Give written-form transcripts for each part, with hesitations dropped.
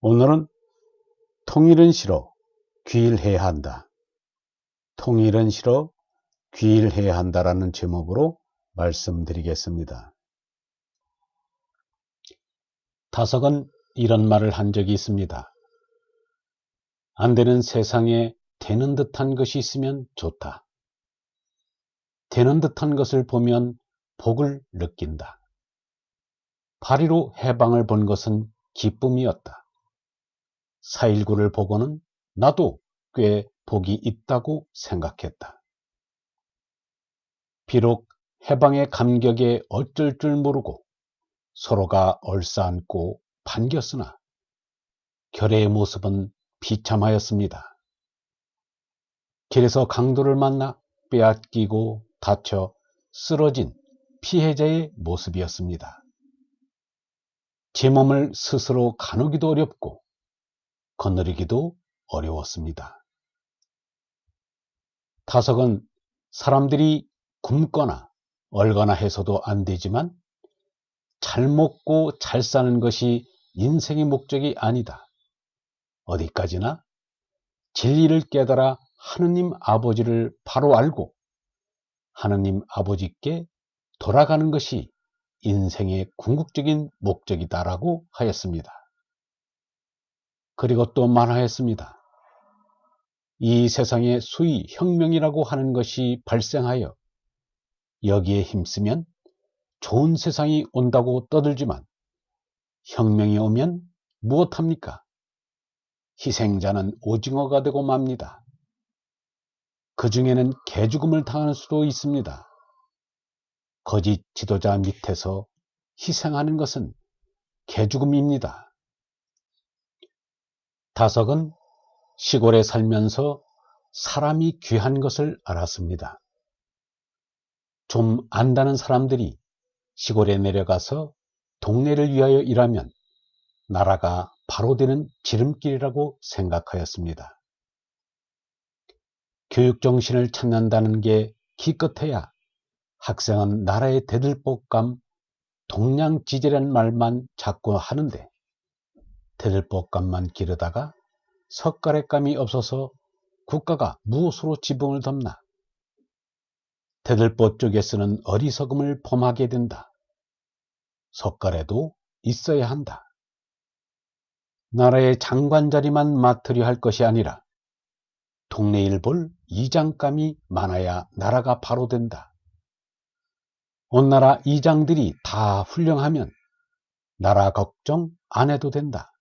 오늘은 통일은 싫어 귀일해야 한다. 통일은 싫어 귀일해야 한다라는 제목으로 말씀드리겠습니다. 타석은 이런 말을 한 적이 있습니다. 안 되는 세상에 되는 듯한 것이 있으면 좋다. 되는 듯한 것을 보면 복을 느낀다. 파리로 해방을 본 것은 기쁨이었다. 4.19를 보고는 나도 꽤 복이 있다고 생각했다. 비록 해방의 감격에 어쩔 줄 모르고 서로가 얼싸안고 반겼으나 결의의 모습은 비참하였습니다. 길에서 강도를 만나 빼앗기고 다쳐 쓰러진 피해자의 모습이었습니다. 제 몸을 스스로 가누기도 어렵고 거느리기도 어려웠습니다. 타석은 사람들이 굶거나 얼거나 해서도 안 되지만 잘 먹고 잘 사는 것이 인생의 목적이 아니다. 어디까지나 진리를 깨달아 하느님 아버지를 바로 알고 하느님 아버지께 돌아가는 것이 인생의 궁극적인 목적이다라고 하였습니다. 그리고 또 말하였습니다. 이 세상에 소위 혁명이라고 하는 것이 발생하여 여기에 힘쓰면 좋은 세상이 온다고 떠들지만 혁명이 오면 무엇합니까? 희생자는 오징어가 되고 맙니다. 그 중에는 개죽음을 당할 수도 있습니다. 거짓 지도자 밑에서 희생하는 것은 개죽음입니다. 다석은 시골에 살면서 사람이 귀한 것을 알았습니다. 좀 안다는 사람들이 시골에 내려가서 동네를 위하여 일하면 나라가 바로 되는 지름길이라고 생각하였습니다. 교육정신을 찾는다는 게 기껏해야 학생은 나라의 대들보감, 동량지제라는 말만 자꾸 하는데 대들보감만 기르다가 석가래감이 없어서 국가가 무엇으로 지붕을 덮나? 대들보 쪽에 쓰는 어리석음을 범하게 된다. 석가래도 있어야 한다. 나라의 장관 자리만 맡으려 할 것이 아니라 동네 일 볼 이장감이 많아야 나라가 바로 된다. 온 나라 이장들이 다 훌륭하면 나라 걱정 안 해도 된다.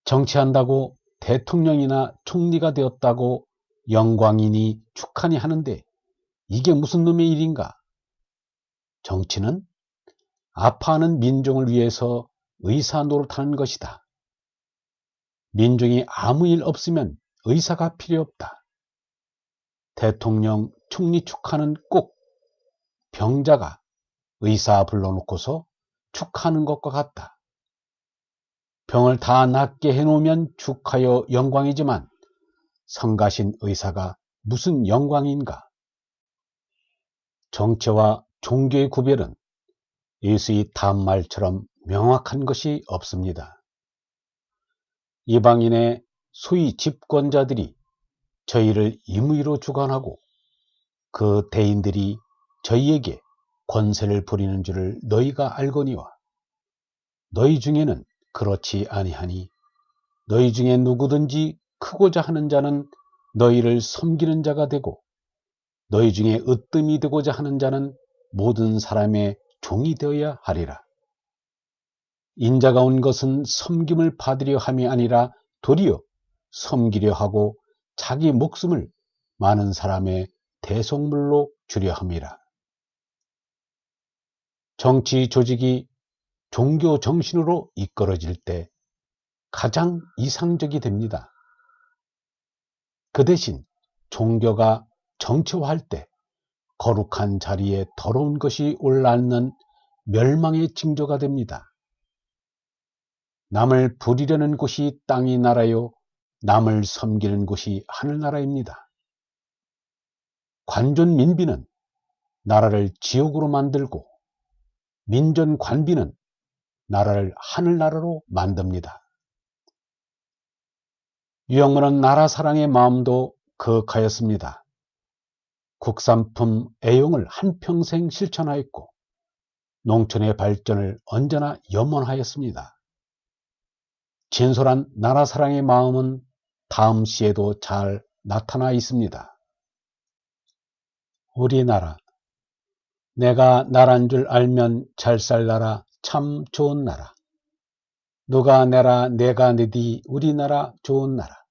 정치한다고 대통령이나 총리가 되었다고 영광이니 축하니 하는데 이게 무슨 놈의 일인가? 정치는 아파하는 민중을 위해서 의사 노릇하는 것이다. 민중이 아무 일 없으면 의사가 필요 없다. 대통령, 총리 축하는 꼭 병자가 의사 불러놓고서 축하하는 것과 같다. 병을 다 낫게 해놓으면 축하여 영광이지만 성가신 의사가 무슨 영광인가? 정치와 종교의 구별은 예수의 다음 말처럼 명확한 것이 없습니다. 이방인의 소위 집권자들이 저희를 임의로 주관하고 그 대인들이 저희에게 권세를 부리는 줄을 너희가 알거니와 너희 중에는 그렇지 아니하니 너희 중에 누구든지 크고자 하는 자는 너희를 섬기는 자가 되고 너희 중에 으뜸이 되고자 하는 자는 모든 사람의 종이 되어야 하리라. 인자가 온 것은 섬김을 받으려 함이 아니라 도리어 섬기려 하고 자기 목숨을 많은 사람의 대속물로 주려 함이라. 정치 조직이 종교 정신으로 이끌어질 때 가장 이상적이 됩니다. 그 대신 종교가 정치화할 때 거룩한 자리에 더러운 것이 올라앉는 멸망의 징조가 됩니다. 남을 부리려는 곳이 땅이 나라요 남을 섬기는 곳이 하늘나라입니다. 관존 민비는 나라를 지옥으로 만들고 민전 관비는 나라를 하늘나라로 만듭니다. 유영문은 나라 사랑의 마음도 거역하였습니다. 국산품 애용을 한평생 실천하였고 농촌의 발전을 언제나 염원하였습니다. 진솔한 나라 사랑의 마음은 다음 시에도 잘 나타나 있습니다. 우리나라, 내가 나란 줄 알면 잘 살 나라 참 좋은 나라. 누가 내라 내가 내디 우리나라 좋은 나라.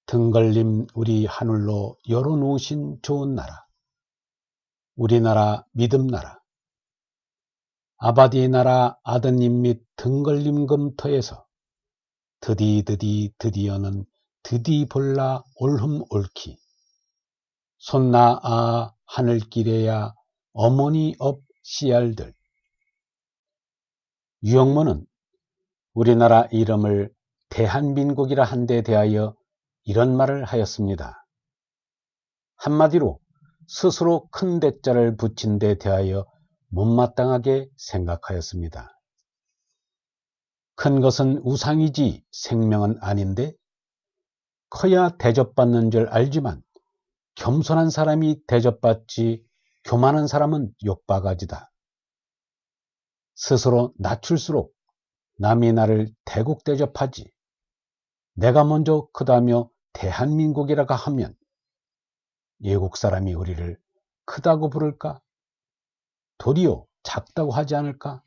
등걸림 우리 하늘로 열어놓으신 좋은 나라. 우리나라 믿음 나라. 아바디 나라 아드님 및 등걸림 검터에서 드디어는 드디 볼라 올흠 옳기. 손나 아 하늘길에야 어머니 업 씨알들. 유영문은 우리나라 이름을 대한민국이라 한 데 대하여 이런 말을 하였습니다. 한마디로 스스로 큰 대자를 붙인 데 대하여 못마땅하게 생각하였습니다. 큰 것은 우상이지 생명은 아닌데 커야 대접받는 줄 알지만 겸손한 사람이 대접받지 교만한 사람은 욕바가지다. 스스로 낮출수록 남이 나를 대국 대접하지 내가 먼저 크다며 대한민국이라고 하면 외국 사람이 우리를 크다고 부를까? 도리어 작다고 하지 않을까?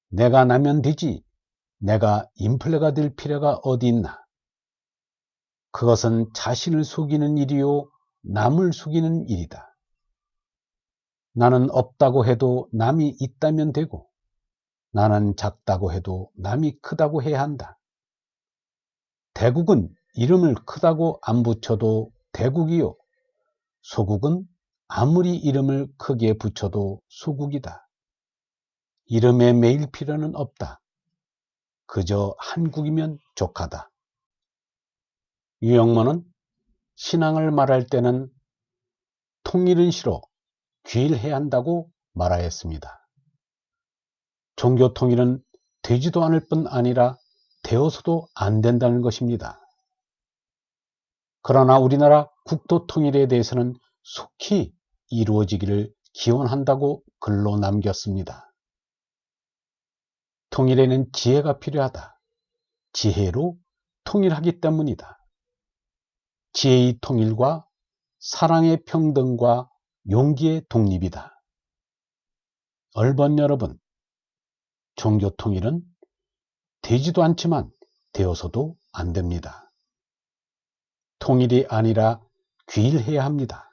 내가 나면 되지 내가 인플레가 될 필요가 어디 있나? 그것은 자신을 속이는 일이요 남을 속이는 일이다. 나는 없다고 해도 남이 있다면 되고 나는 작다고 해도 남이 크다고 해야 한다. 대국은 이름을 크다고 안 붙여도 대국이요. 소국은 아무리 이름을 크게 붙여도 소국이다. 이름에 매일 필요는 없다. 그저 한국이면 족하다. 유영문은 신앙을 말할 때는 통일은 싫어 귀일해야 한다고 말하였습니다. 종교 통일은 되지도 않을 뿐 아니라 되어서도 안 된다는 것입니다. 그러나 우리나라 국토 통일에 대해서는 속히 이루어지기를 기원한다고 글로 남겼습니다. 통일에는 지혜가 필요하다. 지혜로 통일하기 때문이다. 지혜의 통일과 사랑의 평등과 용기의 독립이다. 얼번 여러분, 종교 통일은 되지도 않지만 되어서도 안 됩니다. 통일이 아니라 귀일해야 합니다.